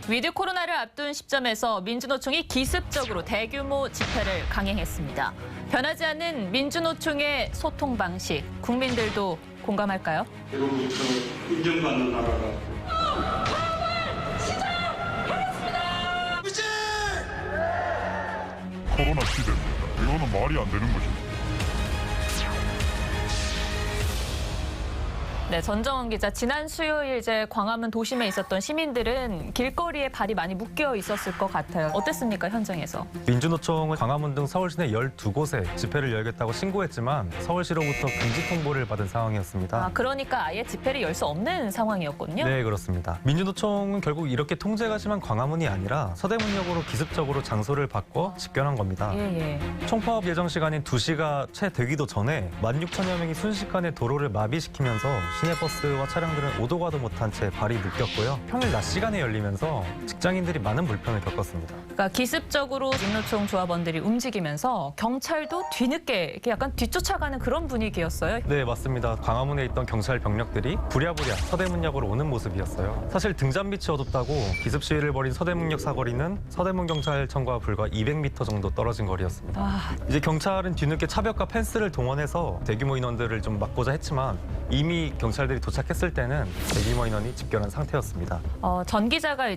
위드 코로나를 앞둔 시점에서 민주노총이 기습적으로 대규모 집회를 강행했습니다. 변하지 않는 민주노총의 소통 방식, 국민들도 공감할까요? 대로부터 인정받는 나라가 코로나 시대입니다. 이거는 말이 안 되는 것입니다. 네, 전정원 기자, 지난 수요일 광화문 도심에 있었던 시민들은 길거리에 발이 많이 묶여 있었을 것 같아요. 어땠습니까, 현장에서? 민주노총은 광화문 등 서울 시내 12곳에 집회를 열겠다고 신고했지만 서울시로부터 금지 통보를 받은 상황이었습니다. 그러니까 아예 집회를 열 수 없는 상황이었군요. 네, 그렇습니다. 민주노총은 결국 이렇게 통제가 심한 광화문이 아니라 서대문역으로 기습적으로 장소를 바꿔 집결한 겁니다. 총파업 예정 시간인 2시가 채 되기도 전에 16,000여 명이 순식간에 도로를 마비시키면서 시내버스와 차량들은 오도 가도 못한 채 발이 묶였고요. 평일 낮 시간에 열리면서 직장인들이 많은 불편을 겪었습니다. 그러니까 기습적으로 민노총 조합원들이 움직이면서 경찰도 뒤늦게 이렇게 약간 뒤쫓아가는 그런 분위기였어요. 네, 맞습니다. 광화문에 있던 경찰 병력들이 부랴부랴 서대문역으로 오는 모습이었어요. 사실 등잔빛이 어둡다고 기습 시위를 벌인 서대문역 사거리는 서대문경찰청과 불과 200m 정도 떨어진 거리였습니다. 이제 경찰은 뒤늦게 차벽과 펜스를 동원해서 대규모 인원들을 좀 막고자 했지만 이미 경찰들이 도착했을 때는 대규모 인원이 집결한 상태였습니다. 전 기자가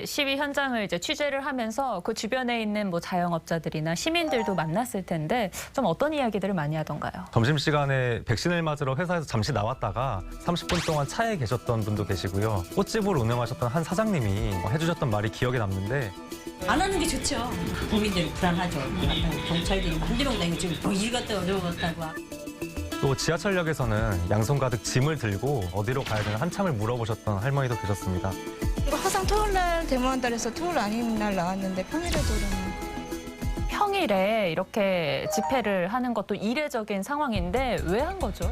시위 현장을 취재를 하면서 그 주변에 있는 자영업자들이나 시민들도 만났을 텐데 좀 어떤 이야기들을 많이 하던가요? 점심시간에 백신을 맞으러 회사에서 잠시 나왔다가 30분 동안 차에 계셨던 분도 계시고요. 꽃집을 운영하셨던 한 사장님이 해주셨던 말이 기억에 남는데 안 하는 게 좋죠. 국민들이 불안하죠. 경찰들이 한두명 다니고 지금 일 갔다 어려웠다고. 또 지하철역에서는 양손 가득 짐을 들고 어디로 가야 되나 한참을 물어보셨던 할머니도 계셨습니다. 이거 항상 토요일 날 데모한다해서 토요일 아닌 날 나왔는데 평일에도 그러면. 평일에 이렇게 집회를 하는 것도 이례적인 상황인데 왜 한 거죠?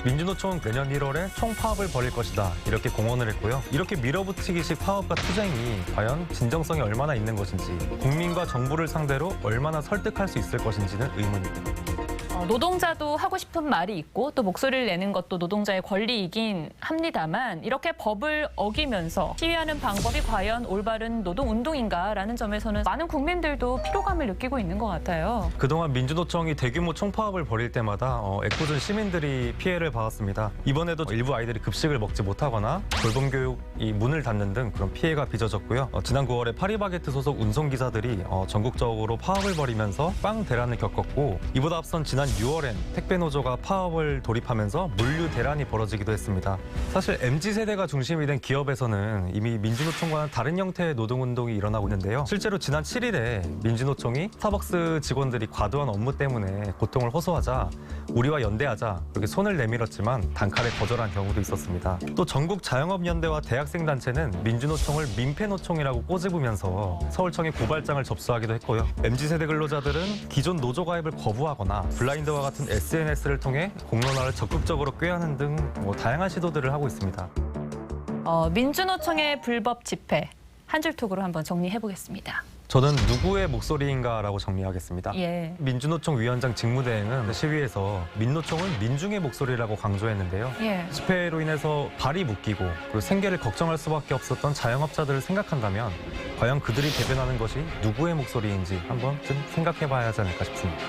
민주노총은 내년 1월에 총파업을 벌일 것이다 이렇게 공언을 했고요. 이렇게 밀어붙이기식 파업과 투쟁이 과연 진정성이 얼마나 있는 것인지 국민과 정부를 상대로 얼마나 설득할 수 있을 것인지는 의문입니다. 노동자도 하고 싶은 말이 있고 또 목소리를 내는 것도 노동자의 권리이긴 합니다만 이렇게 법을 어기면서 시위하는 방법이 과연 올바른 노동운동인가라는 점에서는 많은 국민들도 피로감을 느끼고 있는 것 같아요. 그동안 민주노총이 대규모 총파업을 벌일 때마다 애꿎은 시민들이 피해를 받았습니다. 이번에도 일부 아이들이 급식을 먹지 못하거나 돌봄교육이 문을 닫는 등 그런 피해가 빚어졌고요. 지난 9월에 파리바게트 소속 운송기사들이 전국적으로 파업을 벌이면서 빵 대란을 겪었고 이보다 앞선 지난 6월엔 택배노조가 파업을 돌입하면서 물류 대란이 벌어지기도 했습니다. 사실 MZ세대가 중심이 된 기업에서는 이미 민주노총과는 다른 형태의 노동운동이 일어나고 있는데요. 실제로 지난 7일에 민주노총이 스타벅스 직원들이 과도한 업무 때문에 고통을 호소하자 우리와 연대하자 그렇게 손을 내밀었지만 단칼에 거절한 경우도 있었습니다. 또 전국 자영업연대와 대학생단체는 민주노총을 민폐노총이라고 꼬집으면서 서울청에 고발장을 접수하기도 했고요. MZ세대 근로자들은 기존 노조 가입을 거부하거나 블라인드와 같은 SNS를 통해 공론화를 적극적으로 꾀하는 등 다양한 시도들을 하고 있습니다. 민주노총의 불법 집회, 한 줄 톡으로 한번 정리해보겠습니다. 저는 누구의 목소리인가라고 정리하겠습니다. 민주노총 위원장 직무대행은 시위에서 민노총은 민중의 목소리라고 강조했는데요. 집회로 인해서 발이 묶이고 그리고 생계를 걱정할 수밖에 없었던 자영업자들을 생각한다면 과연 그들이 대변하는 것이 누구의 목소리인지 한번쯤 생각해봐야 하지 않을까 싶습니다.